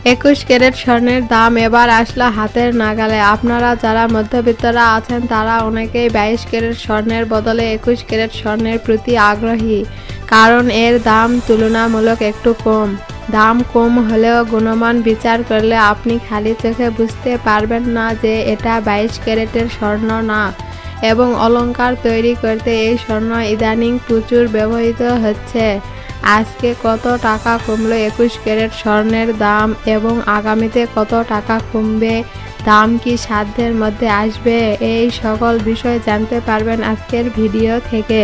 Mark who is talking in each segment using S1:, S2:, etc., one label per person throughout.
S1: 21 carat স্বর্ণের দাম এবার আসলো হাতের নাগালে। আপনারা যারা মধ্যবিত্তরা আছেন তারা অনেকেই 22 ক্যারেট স্বর্ণের বদলে 21 ক্যারেট স্বর্ণের প্রতি আগ্রহী, কারণ এর দাম তুলনামূলক একটু কম। দাম কম হলেও গুণমান বিচার করলে আপনি খালি চোখে বুঝতে পারবেন না যে এটা 22 ক্যারেটের স্বর্ণ না, এবং অলংকার তৈরি করতে এই স্বর্ণ ইদানিং প্রচুর ব্যবহৃত হচ্ছে। আজকে কত টাকা কমলো 21 ক্যারেট স্বর্ণের দাম, এবং আগামীতে কত টাকা কমবে, দাম কি সাধ্যের মধ্যে আসবে, এই সকল বিষয় জানতে পারবেন আজকের ভিডিও থেকে।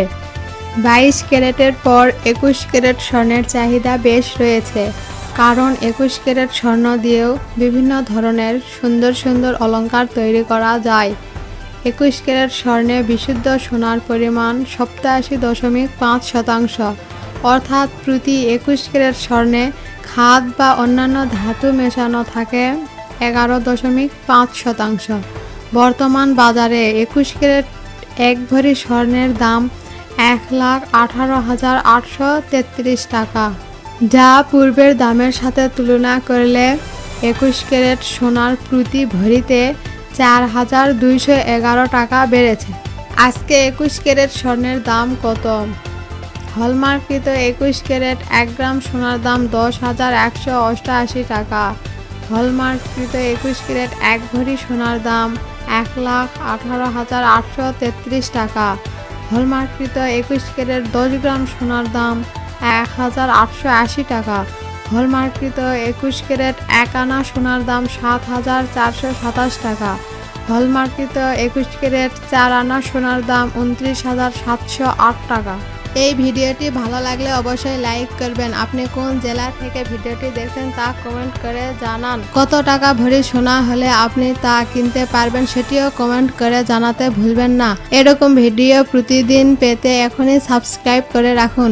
S1: 22 ক্যারেটের পর 21 ক্যারেট স্বর্ণের চাহিদা বেশ রয়েছে, কারণ 21 ক্যারেট স্বর্ণ দিয়েও বিভিন্ন ধরনের সুন্দর সুন্দর অলংকার তৈরি করা যায়। 21 ক্যারেট স্বর্ণে বিশুদ্ধ সোনার পরিমাণ 87.5%, অর্থাৎ প্রতি 21 ক্যারেট স্বর্ণে খাদ বা অন্যান্য ধাতু মেশানো থাকে 11.5%। বর্তমান বাজারে 21 ক্যারেট 1 ভরি স্বর্ণের দাম 1,18,833 টাকা, যা পূর্বের দামের সাথে তুলনা করলে 21 ক্যারেট সোনার প্রতি ভরিতে 4,211 টাকা বেড়েছে। আজকে 21 ক্যারেট স্বর্ণের দাম কত? হলমার্ককৃত 21 ক্যারেট 1 গ্রাম সোনার দাম 10,188 টাকা। হলমার্ককৃত 21 ক্যারেট 1 ভরি সোনার দাম 1,18,833 টাকা। হলমার্ককৃত 21 ক্যারেট 10 গ্রাম সোনার দাম 1,880 টাকা। হলমার্ককৃত 21 ক্যারেট 1 আনা সোনার দাম 7,427 টাকা। হলমার্ককৃত 21 ক্যারেট 4 আনা সোনার দাম 29,708 টাকা। এই ভিডিওটি ভালো লাগলে অবশ্যই লাইক করবেন। আপনি কোন জেলা থেকে ভিডিওটি দেখছেন তা কমেন্ট করে জানান। কত টাকা ভরি সোনা হলে আপনি তা কিনতে পারবেন সেটিও কমেন্ট করে জানাতে ভুলবেন না। এরকম ভিডিও প্রতিদিন পেতে এখনই সাবস্ক্রাইব করে রাখুন।